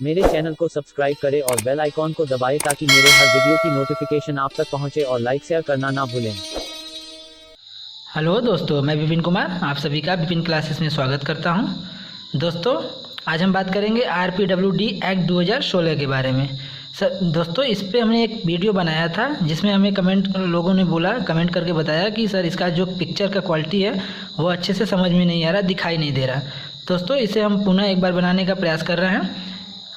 मेरे चैनल को सब्सक्राइब करें और बेल आइकॉन को दबाएं ताकि मेरे हर वीडियो की नोटिफिकेशन आप तक पहुंचे और लाइक शेयर करना ना भूलें। हेलो दोस्तों, मैं विपिन कुमार आप सभी का विपिन क्लासेस में स्वागत करता हूं। दोस्तों, आज हम बात करेंगे RPWD एक्ट 2016 के बारे में। दोस्तों, इस पे हमने एक वीडियो बनाया था जिसमें हमें लोगों ने कमेंट करके बताया कि सर इसका जो पिक्चर का क्वालिटी है वो अच्छे से समझ में नहीं आ रहा, दिखाई नहीं दे रहा। दोस्तों, इसे हम पुनः एक बार बनाने का प्रयास कर रहे हैं।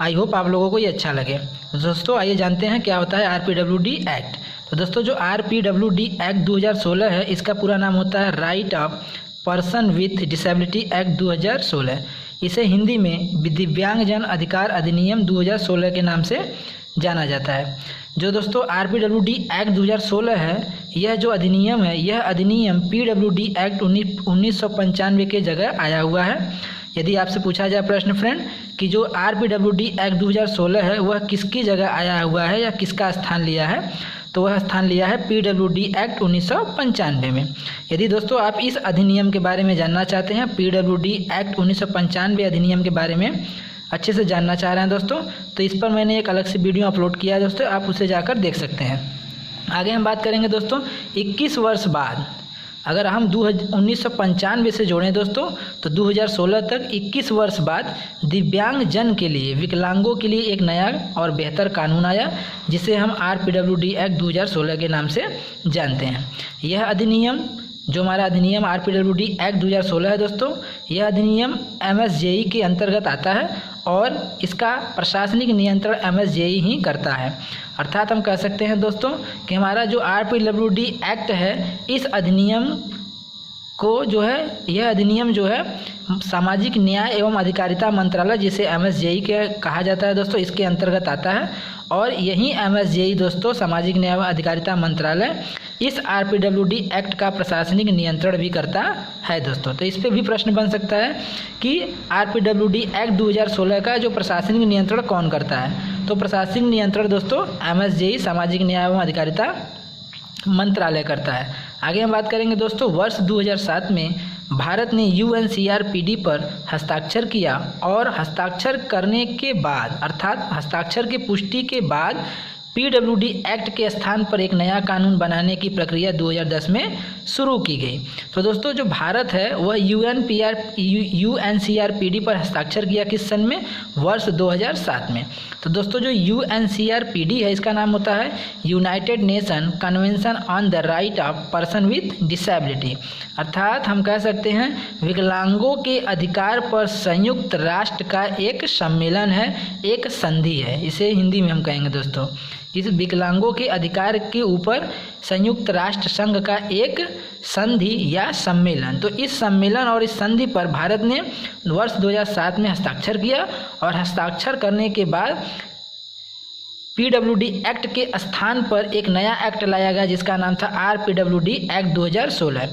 आई होप आप लोगों को ये अच्छा लगे। दोस्तों, आइए जानते हैं क्या होता है RPWD एक्ट। तो दोस्तों, जो RPWD एक्ट 2016 है, इसका पूरा नाम होता है right of person with disability act 2016। इसे हिंदी में दिव्यांगजन अधिकार अधिनियम 2016 के नाम से जाना जाता है। जो दोस्तों RPWD एक्ट 2016 है, यह जो अधिनियम है, यह अधिनियम PWD एक्ट 1995 के जगह आया हुआ है। यदि आपसे पूछा जाए प्रश्न फ्रेंड कि जो RPWD एक्ट 2016 है वह किसकी जगह आया हुआ है या किसका स्थान लिया है, तो वह स्थान लिया है PWD एक्ट 1995 में। यदि दोस्तों आप इस अधिनियम के बारे में जानना चाहते हैं, PWD एक्ट 1995 अधिनियम के बारे में अच्छे से जानना चाह रहे हैं दोस्तों, तो इस पर मैंने एक अलग से वीडियो अपलोड किया है दोस्तों, आप उसे जाकर देख सकते हैं। आगे हम बात करेंगे दोस्तों 21 वर्ष बाद। अगर हम 1995 से जोड़ें दोस्तों, तो 2016 तक 21 वर्ष बाद दिव्यांगजन के लिए, विकलांगों के लिए एक नया और बेहतर कानून आया जिसे हम RPWD एक्ट 2016 के नाम से जानते हैं। यह अधिनियम, जो हमारा अधिनियम RPWD एक्ट 2016 है दोस्तों, यह अधिनियम MSJE के अंतर्गत आता है और इसका प्रशासनिक नियंत्रण MSJE ही करता है। अर्थात हम कह सकते हैं दोस्तों कि हमारा जो RPWD एक्ट है, इस अधिनियम को जो है, यह अधिनियम जो है सामाजिक न्याय एवं अधिकारिता मंत्रालय, जिसे MSJE के कहा जाता है दोस्तों, इसके अंतर्गत आता है। और यही MSJE दोस्तों, सामाजिक न्याय एवं अधिकारिता मंत्रालय, इस RPWD एक्ट का प्रशासनिक नियंत्रण भी करता है दोस्तों। तो इस पे भी प्रश्न बन सकता है कि RPWD एक्ट 2016 का जो प्रशासनिक नियंत्रण कौन करता है, तो प्रशासनिक नियंत्रण दोस्तों MSJE, सामाजिक न्याय एवं अधिकारिता मंत्रालय करता है। आगे हम बात करेंगे दोस्तों, वर्ष 2007 में भारत ने UNCRPD पर हस्ताक्षर किया और हस्ताक्षर करने के बाद, अर्थात हस्ताक्षर की पुष्टि के बाद PWD एक्ट के स्थान पर एक नया कानून बनाने की प्रक्रिया 2010 में शुरू की गई। तो दोस्तों, जो भारत है वह UNCRPD पर हस्ताक्षर किया किस सन में? वर्ष 2007 में। तो दोस्तों, जो UNCRPD है, इसका नाम होता है United nation convention on the right of person with disability. अर्थात हम कह सकते हैं विकलांगों के अधिकार पर संयुक्त राष्ट्र का एक सम्मेलन है, एक संधि है। इसे हिंदी में हम कहेंगे दोस्तों, इस विकलांगों के अधिकार के ऊपर संयुक्त राष्ट्र संघ का एक संधि या सम्मेलन। तो इस सम्मेलन और इस संधि पर भारत ने वर्ष 2007 में हस्ताक्षर किया और हस्ताक्षर करने के बाद PWD एक्ट के स्थान पर एक नया एक्ट लाया गया जिसका नाम था RPWD एक्ट 2016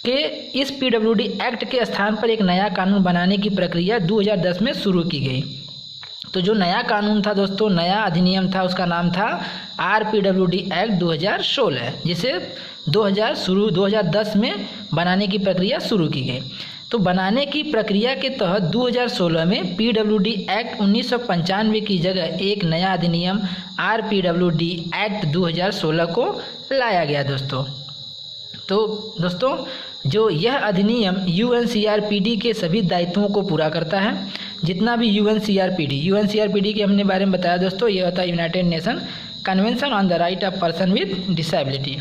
के। इस PWD एक्ट के स्थान पर एक नया कानून बनाने की प्रक्रिया 2010 में शुरू की गई। तो जो नया कानून था दोस्तों, नया अधिनियम था, उसका नाम था RPWD एक्ट 2016, जिसे 2010 में बनाने की प्रक्रिया शुरू की गई। तो बनाने की प्रक्रिया के तहत 2016 में PWD एक्ट 1995 की जगह एक नया अधिनियम RPWD एक्ट 2016 को लाया गया दोस्तों। तो दोस्तों, जो यह अधिनियम UNCRPD के सभी दायित्वों को पूरा करता है। जितना भी UNCRPD के हमने बारे में बताया दोस्तों, यह होता है United nation convention on the right of person with disability.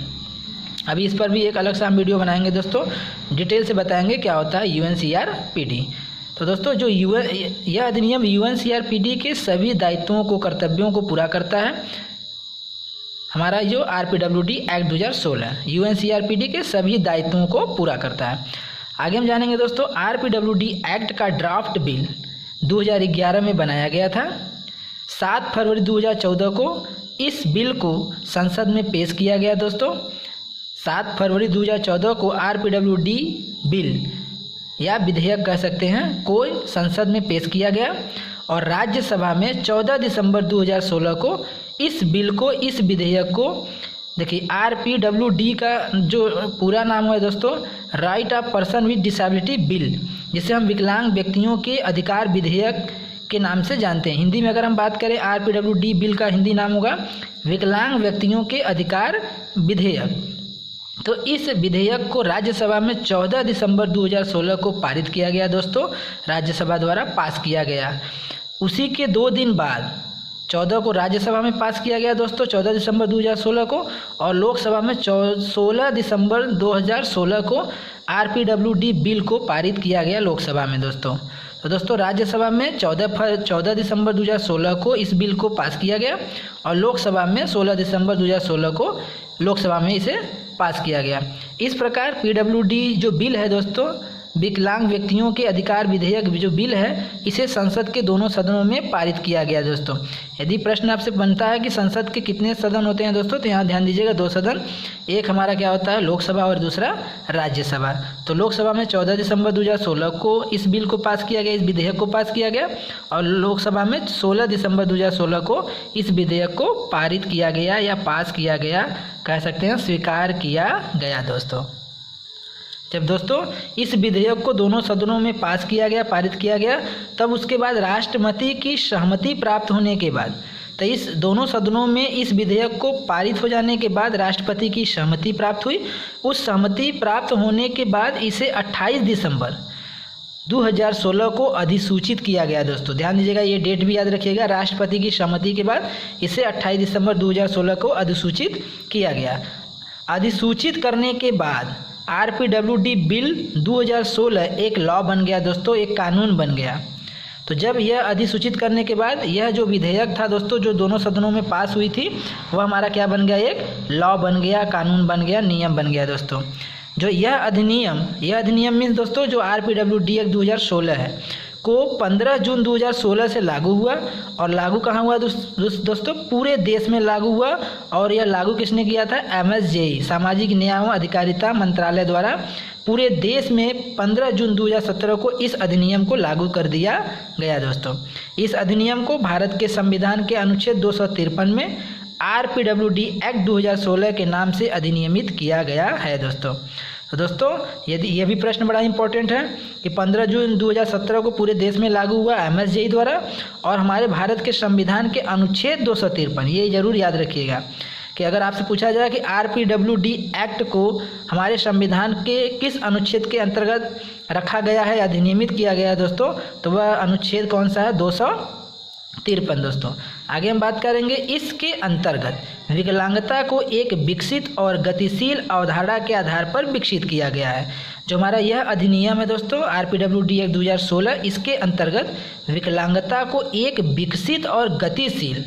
अभी इस पर भी एक अलग सा हम वीडियो बनाएंगे दोस्तों, डिटेल से बताएंगे क्या होता है UNCRPD। तो दोस्तों, जो यह अधिनियम UNCRPD के सभी दायित्वों को, कर्तव्यों को पूरा करता है। हमारा जो RPWD एक्ट 2016 UNCRPD के सभी दायित्वों को पूरा करता है। आगे हम जानेंगे दोस्तों, RPWD एक्ट का ड्राफ्ट बिल 2011 में बनाया गया था। 7 फरवरी 2014 को इस बिल को संसद में पेश किया गया दोस्तों। 7 फरवरी 2014 को RPWD बिल या विधेयक कह सकते हैं, को संसद में पेश किया गया और राज्यसभा में 14 दिसंबर 2016 को इस बिल को, इस विधेयक को, देखिए RPWD का जो पूरा नाम है दोस्तों, right of person with disability bill, जिसे हम विकलांग व्यक्तियों के अधिकार विधेयक के नाम से जानते हैं। हिंदी में अगर हम बात करें RPWD बिल का हिंदी नाम होगा विकलांग व्यक्तियों के अधिकार विधेयक। तो इस विधेयक को राज्यसभा में 14 दिसंबर 2016 को पारित किया गया दोस्तों, राज्यसभा द्वारा पास किया गया। उसी के 2 दिन बाद 14 को राज्यसभा में पास किया गया दोस्तों 14 दिसंबर 2016 को, और लोकसभा में 16 दिसंबर 2016 को RPWD बिल को पारित किया गया लोकसभा में दोस्तों। तो दोस्तों राज्यसभा में 14 दिसंबर 2016 को इस बिल को पास किया गया और लोकसभा में 16 दिसंबर 2016 को लोकसभा में इसे पास किया गया। इस प्रकार PWD जो बिल है दोस्तों, विकलांग व्यक्तियों के अधिकार विधेयक जो बिल है, इसे संसद के दोनों सदनों में पारित किया गया दोस्तों। यदि प्रश्न आपसे बनता है कि संसद के कितने सदन होते हैं दोस्तों, तो यहाँ ध्यान दीजिएगा 2 सदन, एक हमारा क्या होता है लोकसभा और दूसरा राज्यसभा। तो लोकसभा में 14 दिसंबर 2016 को इस बिल को पास किया गया, इस विधेयक को पास किया गया, और लोकसभा में 16 दिसंबर 2016 को इस विधेयक को पारित किया गया या पास किया गया, कह सकते हैं स्वीकार किया गया दोस्तों। जब दोस्तों इस विधेयक को दोनों सदनों में पास किया गया, पारित किया गया, तब उसके बाद राष्ट्रपति की सहमति प्राप्त होने के बाद, तो इस दोनों सदनों में इस विधेयक को पारित हो जाने के बाद राष्ट्रपति की सहमति प्राप्त हुई। उस सहमति प्राप्त होने के बाद इसे 28 दिसंबर 2016 को अधिसूचित किया गया दोस्तों। ध्यान दीजिएगा, ये डेट भी याद रखिएगा, राष्ट्रपति की सहमति के बाद इसे 28 दिसंबर 2016 को अधिसूचित किया गया। अधिसूचित करने के बाद RPWD बिल 2016 एक लॉ बन गया दोस्तों, एक कानून बन गया। तो जब यह अधिसूचित करने के बाद यह जो विधेयक था दोस्तों, जो दोनों सदनों में पास हुई थी, वह हमारा क्या बन गया, एक लॉ बन गया, कानून बन गया, नियम बन गया दोस्तों। जो यह अधिनियम मीन्स दोस्तों जो RPWD एक्ट 2016 है को 15 जून 2016 से लागू हुआ, और लागू कहाँ हुआ दोस्तों, पूरे देश में लागू हुआ। और यह लागू किसने किया था, MSJE सामाजिक न्याय एवं अधिकारिता मंत्रालय द्वारा पूरे देश में 15 जून 2017 को इस अधिनियम को लागू कर दिया गया दोस्तों। इस अधिनियम को भारत के संविधान के अनुच्छेद 253 में RPWD एक्ट 2016 के नाम से अधिनियमित किया गया है दोस्तों। तो दोस्तों यदि यह भी प्रश्न बड़ा इंपॉर्टेंट है कि 15 जून 2017 को पूरे देश में लागू हुआ MSJE द्वारा, और हमारे भारत के संविधान के अनुच्छेद 253, ये जरूर याद रखिएगा कि अगर आपसे पूछा जाए कि RPWD एक्ट को हमारे संविधान के किस अनुच्छेद के अंतर्गत रखा गया है, अधिनियमित किया गया है दोस्तों, तो वह अनुच्छेद कौन सा है, 253 दोस्तों। आगे हम बात करेंगे, इसके अंतर्गत विकलांगता को एक विकसित और गतिशील अवधारणा के आधार पर विकसित किया गया है। जो हमारा यह अधिनियम है दोस्तों RPWD एक्ट 2016, इसके अंतर्गत विकलांगता को एक विकसित और गतिशील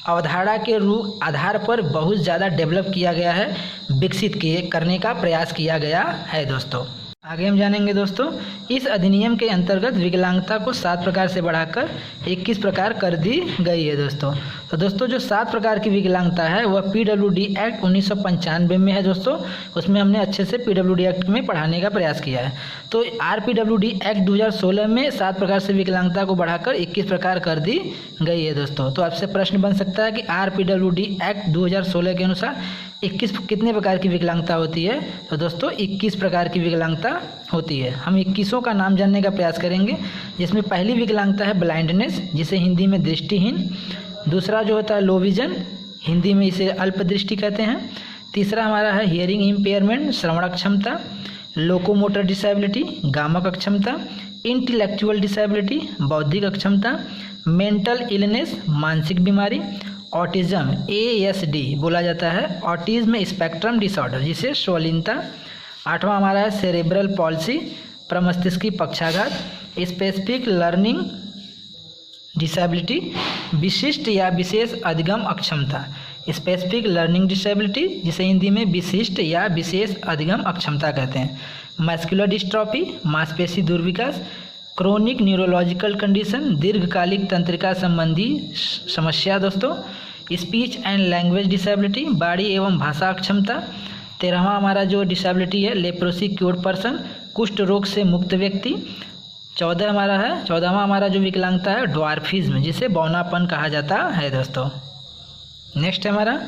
अवधारणा के आधार पर बहुत ज़्यादा डेवलप किया गया है, विकसित करने का प्रयास किया गया है दोस्तों। आगे हम जानेंगे दोस्तों, इस अधिनियम के अंतर्गत विकलांगता को 7 प्रकार से बढ़ाकर 21 प्रकार कर दी गई है दोस्तों। तो दोस्तों जो 7 प्रकार की विकलांगता है वह PWD एक्ट 1995 में है दोस्तों, उसमें हमने अच्छे से PWD एक्ट में पढ़ाने का प्रयास किया है। तो RPWD एक्ट 2016 में 7 प्रकार से विकलांगता को बढ़ाकर 21 प्रकार कर दी गई है दोस्तों। तो आपसे प्रश्न बन सकता है कि RPWD एक्ट 2016 के अनुसार 21 कितने प्रकार की विकलांगता होती है, तो दोस्तों 21 प्रकार की विकलांगता होती है। हम 21 का नाम जानने का प्रयास करेंगे, जिसमें पहली विकलांगता है ब्लाइंडनेस, जिसे हिंदी में दृष्टिहीन। दूसरा जो होता है लो विजन, हिंदी में इसे अल्प दृष्टि कहते हैं। तीसरा हमारा है हियरिंग इम्पेयरमेंट, श्रवण अक्षमता। लोकोमोटर डिसेबिलिटी, गामक अक्षमता। इंटेलेक्चुअल डिसेबिलिटी, बौद्धिक अक्षमता। मेंटल इलनेस, मानसिक बीमारी। ऑटिज्म, ASD बोला जाता है, ऑटिज्म स्पेक्ट्रम डिसऑर्डर, जिसे स्वलीनता। 8वां हमारा है सेरेब्रल पॉलिसी, प्रमस्तिष्की पक्षाघात। स्पेसिफिक लर्निंग डिसेबिलिटी, विशिष्ट या विशेष अधिगम अक्षमता। स्पेसिफिक लर्निंग डिसेबिलिटी, जिसे हिंदी में विशिष्ट या विशेष अधिगम अक्षमता कहते हैं। मस्कुलर डिस्ट्रॉफी, मांसपेशी दुर्विकास। क्रोनिक न्यूरोलॉजिकल कंडीशन, दीर्घकालिक तंत्रिका संबंधी समस्या दोस्तों। स्पीच एंड लैंग्वेज डिसेबिलिटी, बाड़ी एवं भाषा अक्षमता। 13वां हमारा जो डिसेबिलिटी है लेप्रोसी क्योर्ड पर्सन, कुष्ठ रोग से मुक्त व्यक्ति। 14वां हमारा जो विकलांगता है ड्वार्फिज्म, जिसे बौनापन कहा जाता है दोस्तों। नेक्स्ट हमारा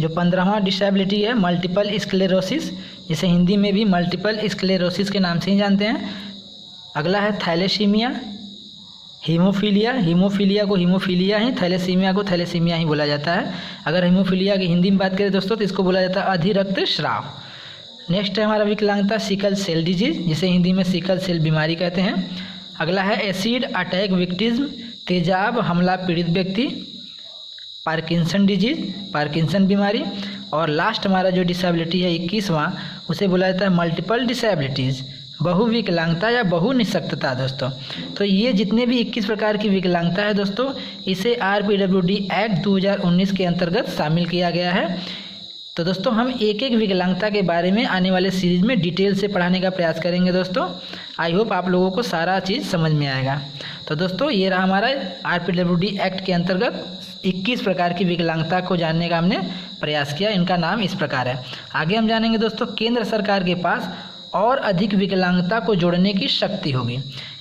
जो 15वां डिसेबिलिटी है मल्टीपल स्क्लेरोसिस, जिसे हिंदी में भी मल्टीपल स्क्लेरोसिस के नाम से ही जानते हैं। अगला है थैलेसीमिया, हीमोफीलिया को हीमोफीलिया ही, थैलेसीमिया को थैलेसीमिया ही बोला जाता है। अगर हीमोफीलिया की हिंदी में बात करें दोस्तों तो इसको बोला जाता है अधिरक्त स्राव। नेक्स्ट है हमारा विकलांगता सिकल सेल डिजीज, जिसे हिंदी में सिकल सेल बीमारी कहते हैं। अगला है एसिड अटैक विक्टिज्म, तेजाब हमला पीड़ित व्यक्ति, पार्किंसन डिजीज, पार्किंसन बीमारी। और लास्ट हमारा जो डिसेबिलिटी है 21वां, उसे बोला जाता है मल्टीपल डिसेबिलिटीज़, बहु विकलांगता या बहु निःशक्तता दोस्तों। तो ये जितने भी 21 प्रकार की विकलांगता है दोस्तों, इसे RPWD एक्ट 2019 के अंतर्गत शामिल किया गया है। तो दोस्तों हम एक एक विकलांगता के बारे में आने वाले सीरीज में डिटेल से पढ़ाने का प्रयास करेंगे दोस्तों। आई होप आप लोगों को सारा चीज़ समझ में आएगा। तो दोस्तों ये रहा हमारा RPWD एक्ट के अंतर्गत 21 प्रकार की विकलांगता को जानने का हमने प्रयास किया। इनका नाम इस प्रकार है। आगे हम जानेंगे दोस्तों केंद्र सरकार के पास और अधिक विकलांगता को जोड़ने की शक्ति होगी।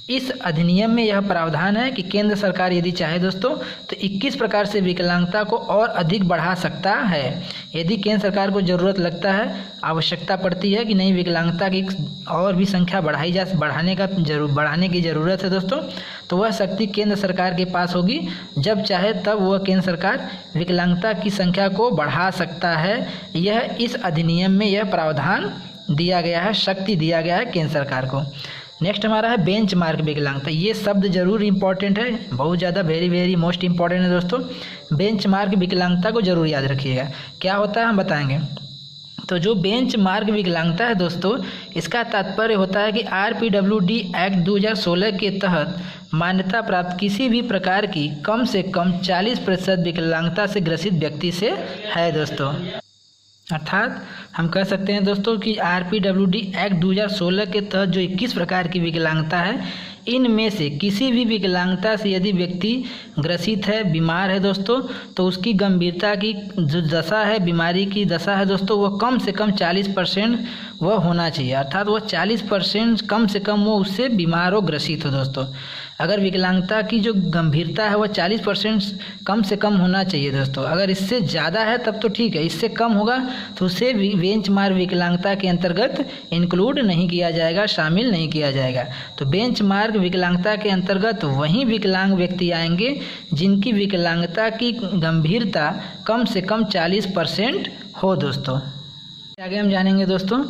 इस अधिनियम में यह प्रावधान है कि केंद्र सरकार यदि चाहे दोस्तों तो 21 प्रकार से विकलांगता को और अधिक बढ़ा सकता है। यदि केंद्र सरकार को ज़रूरत लगता है, आवश्यकता पड़ती है कि नहीं विकलांगता की और भी संख्या बढ़ाने की ज़रूरत है दोस्तों, तो वह शक्ति केंद्र सरकार के पास होगी। जब चाहे तब वह केंद्र सरकार विकलांगता की संख्या को बढ़ा सकता है। यह इस अधिनियम में यह प्रावधान दिया गया है, शक्ति दिया गया है केंद्र सरकार को। नेक्स्ट हमारा है बेंचमार्क विकलांगता। ये शब्द जरूर इंपॉर्टेंट है, बहुत ज़्यादा वेरी मोस्ट इंपॉर्टेंट है दोस्तों। बेंचमार्क विकलांगता को जरूर याद रखिएगा। क्या होता है हम बताएंगे। तो जो बेंचमार्क विकलांगता है दोस्तों, इसका तात्पर्य होता है कि RPWD एक्ट 2016 के तहत मान्यता प्राप्त किसी भी प्रकार की कम से कम 40% विकलांगता से ग्रसित व्यक्ति से है दोस्तों। अर्थात हम कह सकते हैं दोस्तों कि RPWD एक्ट 2016 के तहत जो 21 प्रकार की विकलांगता है, इनमें से किसी भी विकलांगता से यदि व्यक्ति ग्रसित है, बीमार है दोस्तों, तो उसकी गंभीरता की जो दशा है, बीमारी की दशा है दोस्तों, वह कम से कम 40% वह होना चाहिए। अर्थात वह 40% कम से कम वो उससे बीमार हो, ग्रसित हो दोस्तों। अगर विकलांगता की जो गंभीरता है वह 40% कम से कम होना चाहिए दोस्तों। अगर इससे ज़्यादा है तब तो ठीक है, इससे कम होगा तो उसे बेंचमार्क विकलांगता के अंतर्गत इंक्लूड नहीं किया जाएगा, शामिल नहीं किया जाएगा। तो बेंचमार्क विकलांगता के अंतर्गत वही विकलांग व्यक्ति आएंगे जिनकी विकलांगता की गंभीरता कम से कम 40% हो दोस्तों। आगे हम जानेंगे दोस्तों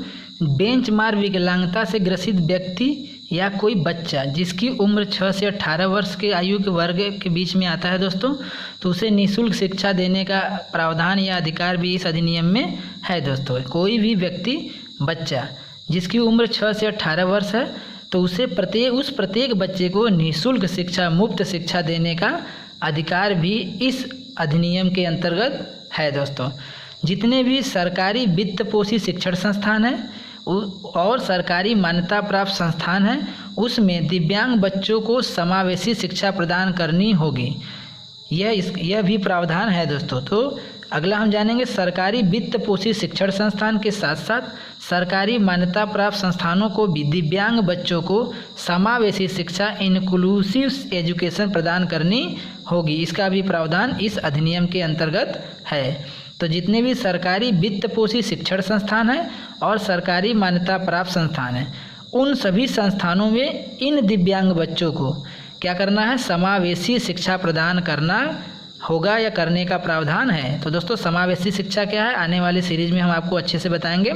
बेंचमार्क विकलांगता से ग्रसित व्यक्ति या कोई बच्चा जिसकी उम्र 6 से 18 वर्ष के आयु के वर्ग के बीच में आता है दोस्तों, तो उसे निःशुल्क शिक्षा देने का प्रावधान या अधिकार भी इस अधिनियम में है दोस्तों। कोई भी व्यक्ति, बच्चा जिसकी उम्र 6 से 18 वर्ष है, तो उसे प्रत्येक बच्चे को निःशुल्क शिक्षा, मुफ्त शिक्षा देने का अधिकार भी इस अधिनियम के अंतर्गत है दोस्तों। जितने भी सरकारी वित्त पोषित शिक्षण संस्थान हैं और सरकारी मान्यता प्राप्त संस्थान हैं, उसमें दिव्यांग बच्चों को समावेशी शिक्षा प्रदान करनी होगी। यह भी प्रावधान है दोस्तों। तो अगला हम जानेंगे सरकारी वित्त पोषित शिक्षण संस्थान के साथ साथ सरकारी मान्यता प्राप्त संस्थानों को भी दिव्यांग बच्चों को समावेशी शिक्षा, इंक्लूसिव एजुकेशन प्रदान करनी होगी। इसका भी प्रावधान इस अधिनियम के अंतर्गत है। तो जितने भी सरकारी वित्त पोषित शिक्षण संस्थान हैं और सरकारी मान्यता प्राप्त संस्थान हैं, उन सभी संस्थानों में इन दिव्यांग बच्चों को क्या करना है, समावेशी शिक्षा प्रदान करना होगा या करने का प्रावधान है। तो दोस्तों समावेशी शिक्षा क्या है, आने वाली सीरीज में हम आपको अच्छे से बताएंगे।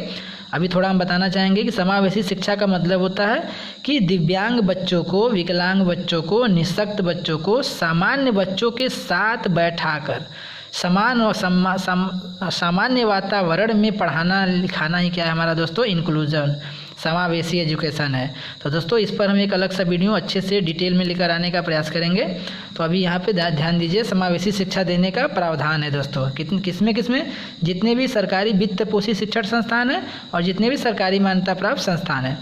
अभी थोड़ा हम बताना चाहेंगे कि समावेशी शिक्षा का मतलब होता है कि दिव्यांग बच्चों को, विकलांग बच्चों को, निःशक्त बच्चों को सामान्य बच्चों के साथ बैठाकर समान और सामान्य वातावरण में पढ़ाना लिखाना ही क्या है हमारा दोस्तों, इंक्लूजन, समावेशी एजुकेशन है। तो दोस्तों इस पर हम एक अलग सा वीडियो अच्छे से डिटेल में लेकर आने का प्रयास करेंगे। तो अभी यहाँ पे ध्यान दीजिए, समावेशी शिक्षा देने का प्रावधान है दोस्तों। किसमें जितने भी सरकारी वित्त पोषित शिक्षण संस्थान हैं और जितने भी सरकारी मान्यता प्राप्त संस्थान हैं।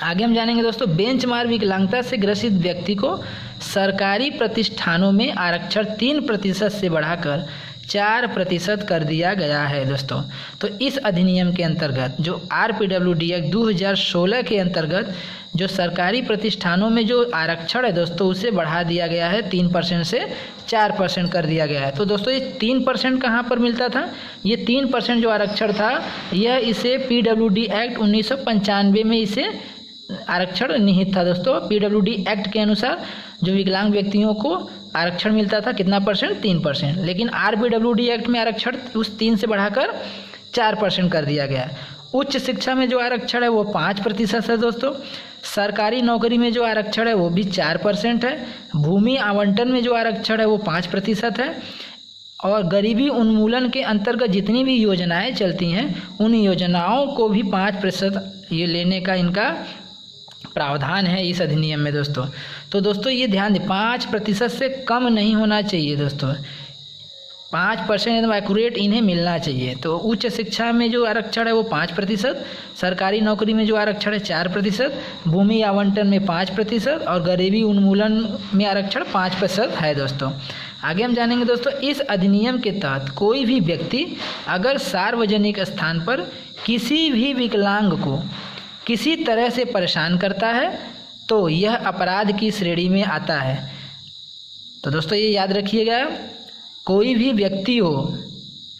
आगे हम जानेंगे दोस्तों बेंचमार्क विकलांगता से ग्रसित व्यक्ति को सरकारी प्रतिष्ठानों में आरक्षण 3% से बढ़ाकर 4% कर दिया गया है दोस्तों। तो इस अधिनियम के अंतर्गत जो RPWD एक्ट 2016 के अंतर्गत जो सरकारी प्रतिष्ठानों में जो आरक्षण है दोस्तों, उसे बढ़ा दिया गया है 3% से 4% कर दिया गया है। तो दोस्तों ये 3% कहाँ पर मिलता था, ये 3% जो आरक्षण था यह इसे PWD एक्ट 1995 में इसे आरक्षण निहित था दोस्तों। PWD एक्ट के अनुसार जो विकलांग व्यक्तियों को आरक्षण मिलता था कितना परसेंट, 3%। लेकिन RPWD एक्ट में आरक्षण उस 3 से बढ़ाकर 4% कर दिया गया। उच्च शिक्षा में जो आरक्षण है वो 5% है दोस्तों। सरकारी नौकरी में जो आरक्षण है वो भी 4% है। भूमि आवंटन में जो आरक्षण है वो 5% है। और गरीबी उन्मूलन के अंतर्गत जितनी भी योजनाएं चलती हैं उन योजनाओं को भी 5% ये लेने का इनका प्रावधान है इस अधिनियम में दोस्तों। तो दोस्तों ये ध्यान दें, 5% से कम नहीं होना चाहिए दोस्तों, 5% एकदम एक्यूरेट इन्हें मिलना चाहिए। तो उच्च शिक्षा में जो आरक्षण है वो 5%, सरकारी नौकरी में जो आरक्षण है 4%, भूमि आवंटन में 5% और गरीबी उन्मूलन में आरक्षण 5% है दोस्तों। आगे हम जानेंगे दोस्तों, इस अधिनियम के तहत कोई भी व्यक्ति अगर सार्वजनिक स्थान पर किसी भी विकलांग को किसी तरह से परेशान करता है तो यह अपराध की श्रेणी में आता है। तो दोस्तों ये याद रखिएगा, कोई भी व्यक्ति हो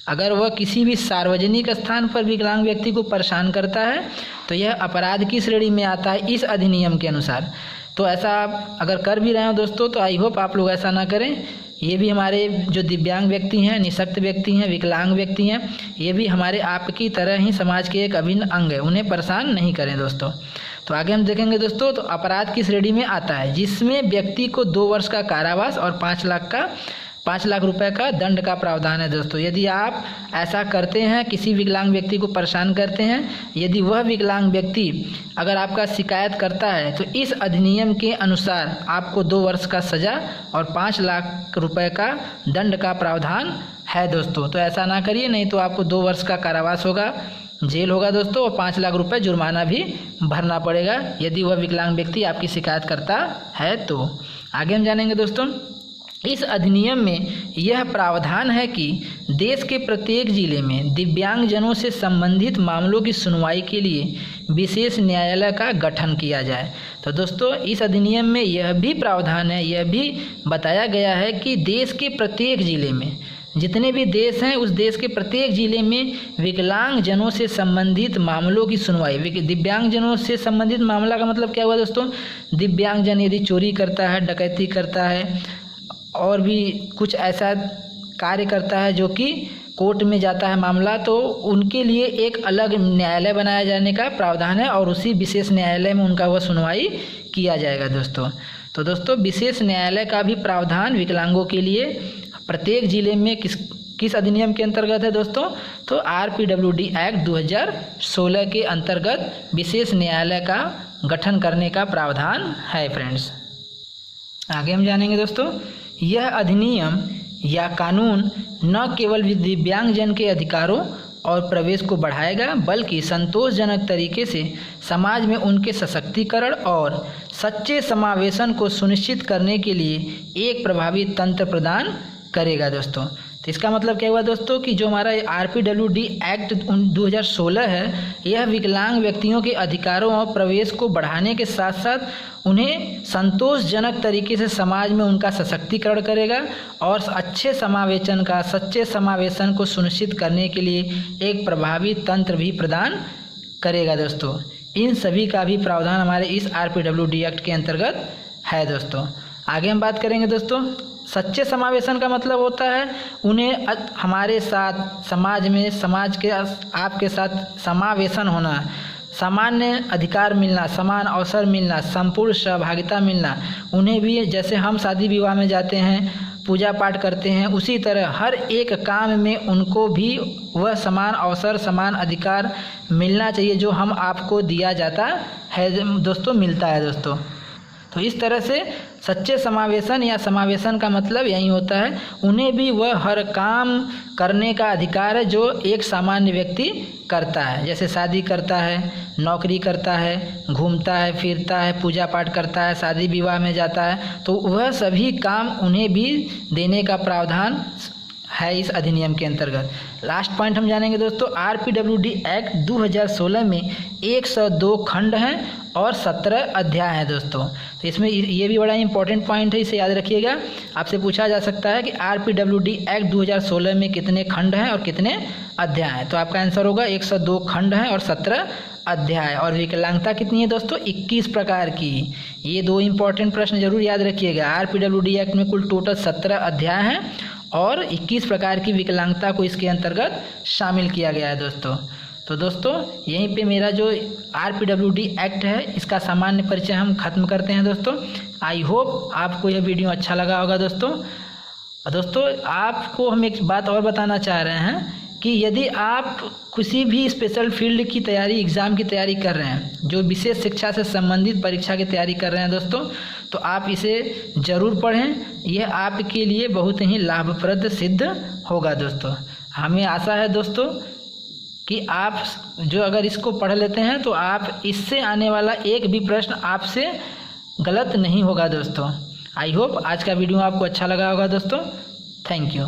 अगर वह किसी भी सार्वजनिक स्थान पर विकलांग व्यक्ति को परेशान करता है तो यह अपराध की श्रेणी में आता है इस अधिनियम के अनुसार। तो ऐसा आप अगर कर भी रहे हो दोस्तों तो आई होप आप लोग ऐसा ना करें। ये भी हमारे जो दिव्यांग व्यक्ति हैं, निःशक्त व्यक्ति हैं, विकलांग व्यक्ति हैं, ये भी हमारे आपकी तरह ही समाज के एक अभिन्न अंग है, उन्हें परेशान नहीं करें दोस्तों। तो आगे हम देखेंगे दोस्तों, तो अपराध की श्रेणी में आता है जिसमें व्यक्ति को 2 वर्ष का कारावास और 5 लाख रुपए का दंड का प्रावधान है दोस्तों। यदि आप ऐसा करते हैं, किसी विकलांग व्यक्ति को परेशान करते हैं, यदि वह विकलांग व्यक्ति अगर आपका शिकायत करता है तो इस अधिनियम के अनुसार आपको 2 वर्ष का सज़ा और 5 लाख रुपए का दंड का प्रावधान है दोस्तों। तो ऐसा ना करिए, नहीं तो आपको 2 वर्ष का कारावास होगा, जेल होगा दोस्तों, और 5 लाख रुपए जुर्माना भी भरना पड़ेगा यदि वह विकलांग व्यक्ति आपकी शिकायत करता है तो। आगे हम जानेंगे दोस्तों, इस अधिनियम में यह प्रावधान है कि देश के प्रत्येक जिले में दिव्यांगजनों से संबंधित मामलों की सुनवाई के लिए विशेष न्यायालय का गठन किया जाए। तो दोस्तों इस अधिनियम में यह भी प्रावधान है, यह भी बताया गया है कि देश के प्रत्येक जिले में, जितने भी देश हैं उस देश के प्रत्येक जिले में विकलांगजनों से संबंधित मामलों की सुनवाई। दिव्यांगजनों से संबंधित मामला का मतलब क्या हुआ दोस्तों, दिव्यांगजन यदि चोरी करता है, डकैती करता है और भी कुछ ऐसा कार्य करता है जो कि कोर्ट में जाता है मामला, तो उनके लिए एक अलग न्यायालय बनाया जाने का प्रावधान है और उसी विशेष न्यायालय में उनका वह सुनवाई किया जाएगा दोस्तों। तो दोस्तों विशेष न्यायालय का भी प्रावधान विकलांगों के लिए प्रत्येक जिले में किस अधिनियम के अंतर्गत है दोस्तों, तो RPWD एक्ट 2016 के अंतर्गत विशेष न्यायालय का गठन करने का प्रावधान है फ्रेंड्स। आगे हम जानेंगे दोस्तों, यह अधिनियम या कानून न केवल दिव्यांगजन के अधिकारों और प्रवेश को बढ़ाएगा बल्कि संतोषजनक तरीके से समाज में उनके सशक्तिकरण और सच्चे समावेशन को सुनिश्चित करने के लिए एक प्रभावी तंत्र प्रदान करेगा दोस्तों। तो इसका मतलब क्या हुआ दोस्तों कि जो हमारा RPWD एक्ट 2016 है, यह विकलांग व्यक्तियों के अधिकारों और प्रवेश को बढ़ाने के साथ साथ उन्हें संतोषजनक तरीके से समाज में उनका सशक्तिकरण करेगा और सच्चे समावेशन को सुनिश्चित करने के लिए एक प्रभावी तंत्र भी प्रदान करेगा दोस्तों। इन सभी का भी प्रावधान हमारे इस RPWD एक्ट के अंतर्गत है दोस्तों। आगे हम बात करेंगे दोस्तों, सच्चे समावेशन का मतलब होता है उन्हें हमारे साथ समाज में, समाज के आपके साथ समावेशन होना, सामान्य अधिकार मिलना, समान अवसर मिलना, संपूर्ण सहभागिता मिलना। उन्हें भी जैसे हम शादी विवाह में जाते हैं, पूजा पाठ करते हैं, उसी तरह हर एक काम में उनको भी वह समान अवसर, समान अधिकार मिलना चाहिए जो हम आपको दिया जाता है दोस्तों, मिलता है दोस्तों। तो इस तरह से सच्चे समावेशन या समावेशन का मतलब यही होता है, उन्हें भी वह हर काम करने का अधिकार है जो एक सामान्य व्यक्ति करता है। जैसे शादी करता है, नौकरी करता है, घूमता है, फिरता है, पूजा पाठ करता है, शादी विवाह में जाता है, तो वह सभी काम उन्हें भी देने का प्रावधान है इस अधिनियम के अंतर्गत। लास्ट पॉइंट हम जानेंगे दोस्तों, RPWD एक्ट 2016 में 102 खंड हैं और 17 अध्याय हैं दोस्तों। तो इसमें ये भी बड़ा इंपॉर्टेंट पॉइंट है, इसे याद रखिएगा। आपसे पूछा जा सकता है कि RPWD एक्ट 2016 में कितने खंड हैं और कितने अध्याय हैं, तो आपका आंसर होगा 102 खंड हैं और 17 अध्याय और विकलांगता कितनी है दोस्तों? 21 प्रकार की। ये 2 इम्पॉर्टेंट प्रश्न जरूर याद रखिएगा। RPWD एक्ट में कुल टोटल 17 अध्याय हैं और 21 प्रकार की विकलांगता को इसके अंतर्गत शामिल किया गया है दोस्तों। तो दोस्तों यहीं पे मेरा जो RPWD एक्ट है इसका सामान्य परिचय हम खत्म करते हैं दोस्तों। आई होप आपको यह वीडियो अच्छा लगा होगा दोस्तों। दोस्तों आपको हम एक बात और बताना चाह रहे हैं कि यदि आप किसी भी स्पेशल फील्ड की तैयारी, एग्ज़ाम की तैयारी कर रहे हैं, जो विशेष शिक्षा से संबंधित परीक्षा की तैयारी कर रहे हैं दोस्तों, तो आप इसे ज़रूर पढ़ें। यह आपके लिए बहुत ही लाभप्रद सिद्ध होगा दोस्तों। हमें आशा है दोस्तों कि आप जो अगर इसको पढ़ लेते हैं तो आप इससे आने वाला एक भी प्रश्न आपसे गलत नहीं होगा दोस्तों। आई होप आज का वीडियो आपको अच्छा लगा होगा दोस्तों। Thank you.